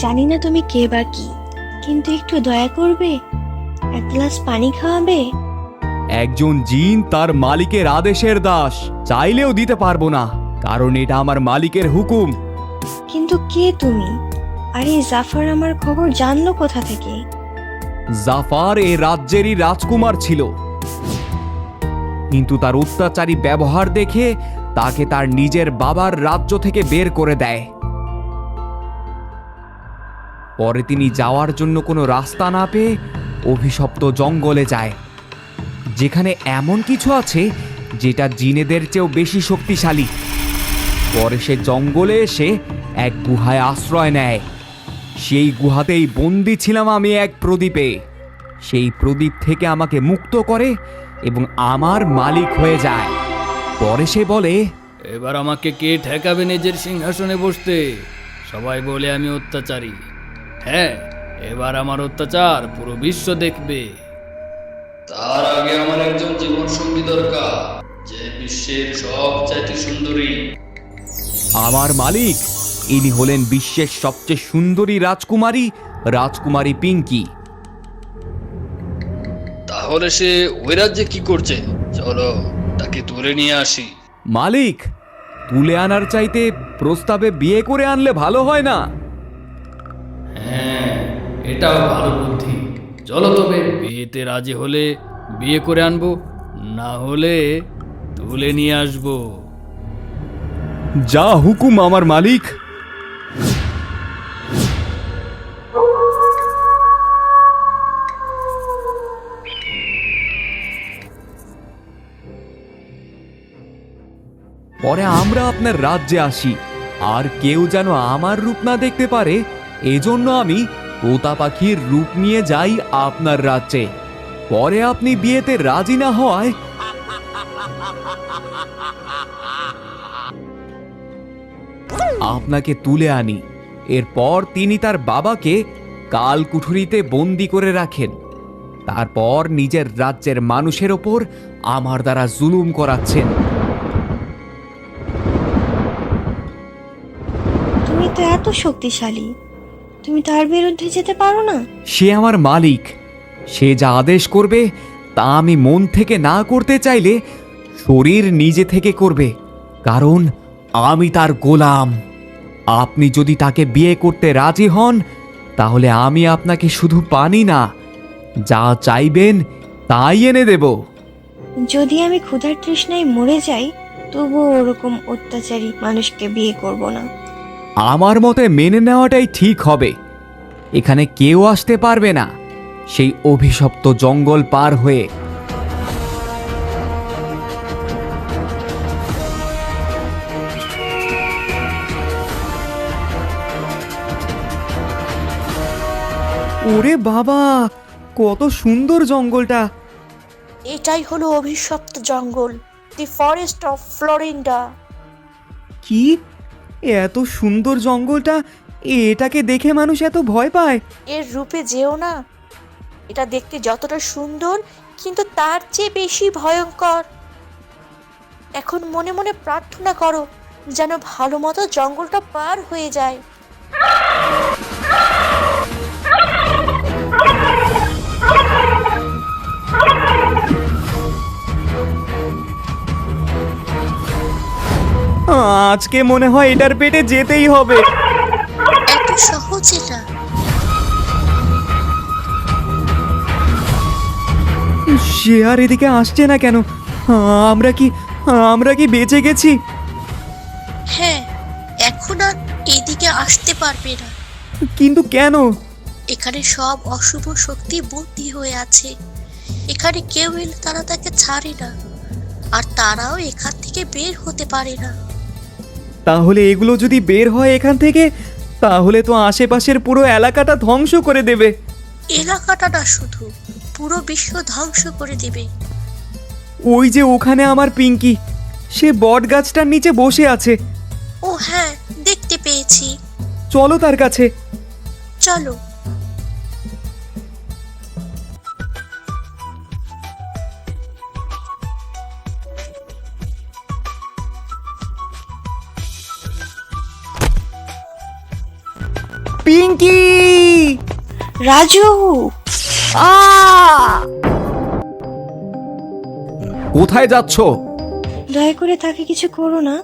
জানি না তুমি কে বা কি, কিন্তু একটু দয়া করবে, এক গ্লাস পানি খাওয়াবে। একজন জিন তার মালিকের আদেশের দাস, চাইলেও দিতে পারবো না, কারণ এটা আমার মালিকের হুকুম। কিন্তু কে তুমি? আর এই জাফর আমার খবর জানলো কোথা থেকে? জাফর এই রাজ্যেরই রাজকুমার ছিল, কিন্তু তার অত্যাচারী ব্যবহার দেখে তাকে তার নিজের বাবার রাজ্য থেকে বের করে দেয়। পরে তিনি যাওয়ার জন্য কোনো রাস্তা না পেয়ে অভিশপ্ত জঙ্গলে যায়, যেখানে এমন কিছু আছে যেটা জিনেদের চেয়েও বেশি শক্তিশালী। পরে সে জঙ্গলে এসে এক গুহায় আশ্রয় নেয়। সেই গুহাতেই বন্দি ছিলাম আমি এক প্রদীপে। সেই প্রদীপ থেকে আমাকে মুক্ত করে এবং আমার মালিক হয়ে যায়। পরে সে বলে, এবার আমাকে কে ঠেকাবে নিজের সিংহাসনে বসতে? সবাই বলে আমি অত্যাচারী। হ্যাঁ, এবার আমার অত্যাচার পুরো বিশ্ব দেখবে। তার আগে আমার একজন জীবন সঙ্গী দরকার, যে বিশ্বের সবচাইতে সুন্দরী। আমার মালিক, ইনি হলেন বিশ্বের সবচেয়ে সুন্দরী রাজকুমারী, রাজকুমারী পিঙ্কি। তাহলে সে ওই রাজ্যে কি করছে? চলো তাকে তুলে নিয়ে আসি। মালিক, তুলে আনার চাইতে প্রস্তাবে বিয়ে করে আনলে ভালো হয় না? হ্যাঁ, এটাও ভালো বুদ্ধি। চলো তবে, বিয়েতে রাজি হলে বিয়ে করে আনবো, না হলে তুলে নিয়ে আসবো। যা হুকুম আমার মালিক। পরে আমরা আপনার রাজ্যে আসি, আর কেউ যেন আমার রূপ না দেখতে পারে, এজন্য আমি তোতা পাখির রূপ নিয়ে যাই আপনার রাজ্যে। পরে আপনি বিয়েতে রাজি না হওয়ায় আপনাকে তুলে আনি। এরপর তিনি তার বাবাকে কালকুঠুরিতে বন্দি করে রাখেন। তারপর নিজের রাজ্যের মানুষের ওপর আমার দ্বারা জুলুম করাচ্ছেন। তুমি তো এত শক্তিশালী, তুমি তার বিরুদ্ধে যেতে পারো না? সে আমার মালিক, সে যা আদেশ করবে তা আমি মন থেকে না করতে চাইলে শরীর নিজে থেকে করবে, কারণ আমি তার গোলাম। আপনি যদি তাকে বিয়ে করতে রাজি হন, তাহলে আমি আপনাকে শুধু পানি না, যা চাইবেন তাই এনে দেব। যদি আমি ক্ষুধার তৃষ্ণায় মরে যাই, তবুও ওরকম অত্যাচারী মানুষকে বিয়ে করব না। আমার মতে মেনে নেওয়াটাই ঠিক হবে। এখানে কেউ আসতে পারবে না সেই অভিশপ্ত জঙ্গল পার হয়ে। ওরে বাবা, কত সুন্দর জঙ্গলটা! এটাই হলো অভিশপ্ত জঙ্গল, দি ফরেস্ট অফ ফ্লোরিন্ডা। কি এত সুন্দর জঙ্গলটা, এটাকে দেখে মানুষ এত ভয় পায়? এর রূপে যেও না, এটা দেখতে যতটা সুন্দর কিন্তু তার চেয়ে বেশি ভয়ঙ্কর। এখন মনে মনে প্রার্থনা করো যেন ভালো মতো জঙ্গলটা পার হয়ে যায়। আজকে মনে হয় এটার পেটে যেতেই হবে। এত সহজ এটা? সে আর এদিকে আসছে না কেন? আমরা কি বেঁচে গেছি? হ্যাঁ, এখন আর এদিকে আসতে পারবে না। কিন্তু কেন? এখানে সব অশুভ শক্তি বন্দী হয়ে আছে। এখানে কেউ এলে তারা তাকে ছাড়ে না, আর তারাও এখান থেকে বের হতে পারে না। তাহলে এগুলো যদি বের হয় এখান থেকে, তাহলে তো আশেপাশের পুরো এলাকাটা ধ্বংস করে দেবে। এলাকাটা না, শুধু পুরো বিশ্ব ধ্বংস করে দিবে। ওই যে ওখানে আমার পিঙ্কি, সে বট গাছটার নিচে বসে আছে। ও হ্যাঁ, দেখতে পেয়েছি। চলো তার কাছে। চলো। পিঙ্কি! রাজু! কোথায় যাচ্ছ? দয়া করে তাকে কিছু করো না,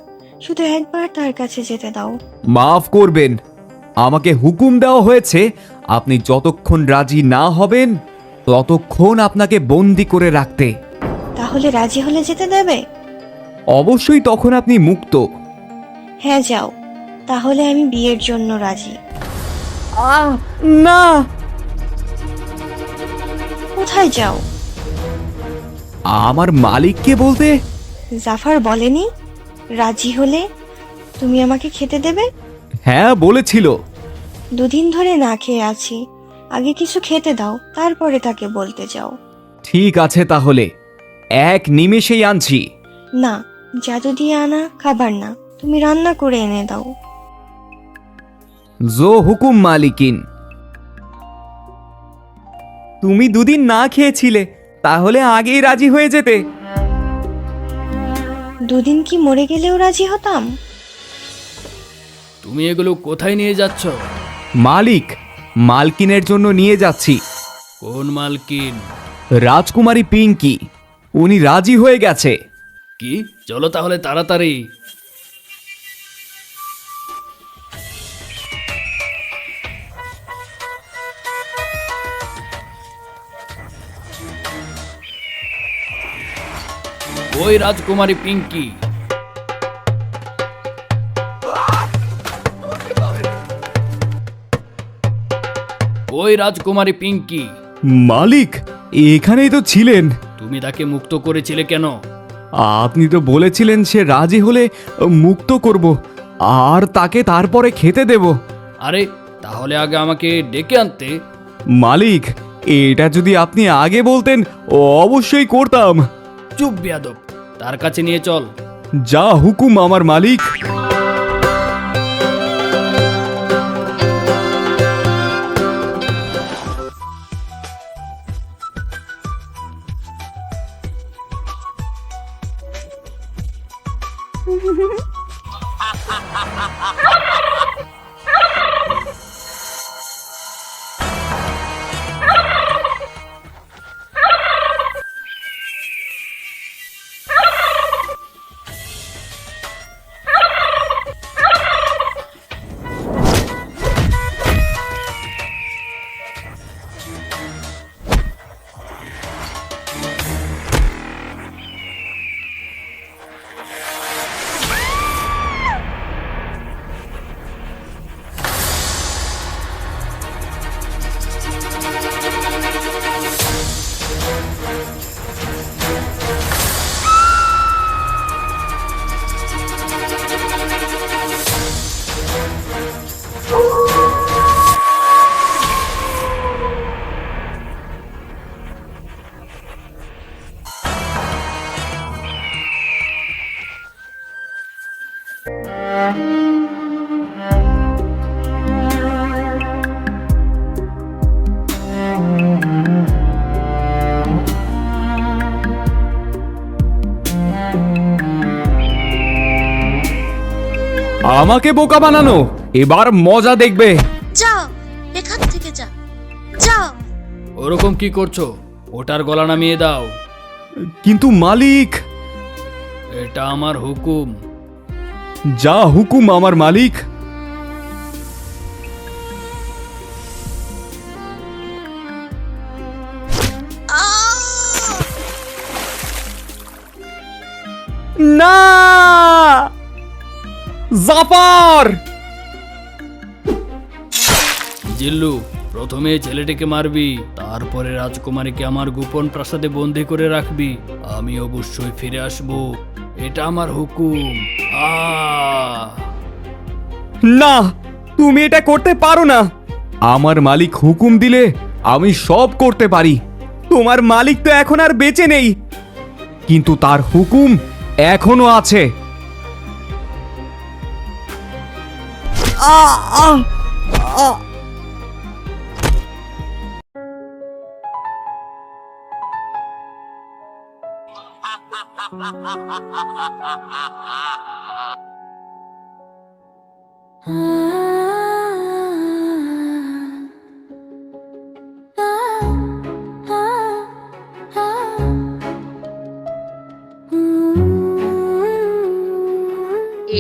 শুধু একবার তার কাছে যেতে দাও। মাফ করবেন, আমাকে হুকুম দেওয়া হয়েছে আপনি যতক্ষণ রাজি না হবেন ততক্ষণ আপনাকে বন্দি করে রাখতে। তাহলে রাজি হলে যেতে দেবে? অবশ্যই তখন আপনি মুক্ত। হ্যাঁ যাও, তাহলে আমি বিয়ের জন্য রাজি। না! কোথায় যাও? আমার মালিককে বলতে। জাফর বলেনি রাজি হলে তুমি আমাকে খেতে দেবে? হ্যাঁ বলেছিল। দুদিন ধরে না খেয়ে আছি, আগে কিছু খেতে দাও, তারপরে তাকে বলতে যাও। ঠিক আছে তাহলে, এক নিমেষেই আনছি। না, জাদু দিয়ে আনা খাবার না, তুমি রান্না করে এনে দাও। জো হুকুম মালিকিন। তুমি দুদিন না খেয়েছিলে, তাহলে আগেই রাজি হয়ে যেতে। দুদিন কি মরে গেলেও রাজি হতাম? তুমি এগুলো কোথায় নিয়ে যাচ্ছ? মালিক, মালকিনের জন্য নিয়ে যাচ্ছি। কোন মালকিন? রাজকুমারী পিঙ্কি, উনি রাজি হয়ে গেছে। কি? চলো তাহলে তাড়াতাড়ি। ওই রাজকুমারী পিঙ্কি। ওই রাজকুমারী পিঙ্কি। মালিক, এখানেই তো ছিলেন। তুমি তাকে মুক্ত করেছিলে কেন? আপনি তো বলেছিলেন সে রাজি হলে মুক্ত করব, আর তাকে তারপরে খেতে দেব। আরে তাহলে আগে আমাকে ডেকে আনতে। মালিক, এটা যদি আপনি আগে বলতেন অবশ্যই করতাম। চুপ বেয়াদব, তার কাছে নিয়ে চল। যা হুকুম আমার মালিক। আমাকে বোকা বানানো, এবার মজা দেখবে। যা, এখান থেকে যা, যা। ওরকম কি করছো? ওটার গলা নামিয়ে দাও। কিন্তু মালিক। এটা আমার হুকুম। যা হুকুম আমার মালিক। না, জাফর! জিল্লু, প্রথমে ছেলেটিকে মারবি, তারপরে রাজকুমারীকে আমার গোপন প্রাসাদে বন্দি করে রাখবি। আমি অবশ্যই ফিরে আসব, এটা আমার হুকুম। না, তুমি এটা করতে পারো না। আমার মালিক হুকুম দিলে আমি সব করতে পারি। তোমার মালিক তো এখন আর বেঁচে নেই, কিন্তু তার হুকুম এখনো আছে।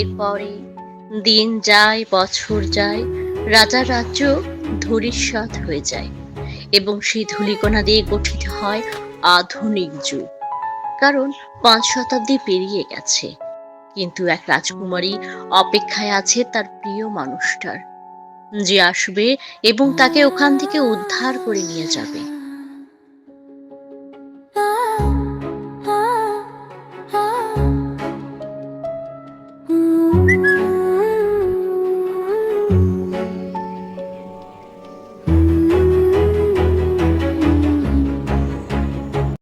এরপরে দিন যায়, বছর যায়, রাজার রাজ্য ধূলিসাৎ হয়ে যায় এবং সেই ধূলিকণা দিয়ে গঠিত হয় আধুনিক যুগ। কারণ 5 শতাব্দী পেরিয়ে গেছে, কিন্তু এক রাজকুমারী অপেক্ষায় আছে তার প্রিয় মানুষটার, যে আসবে এবং তাকে ওখান থেকে উদ্ধার করে নিয়ে যাবে।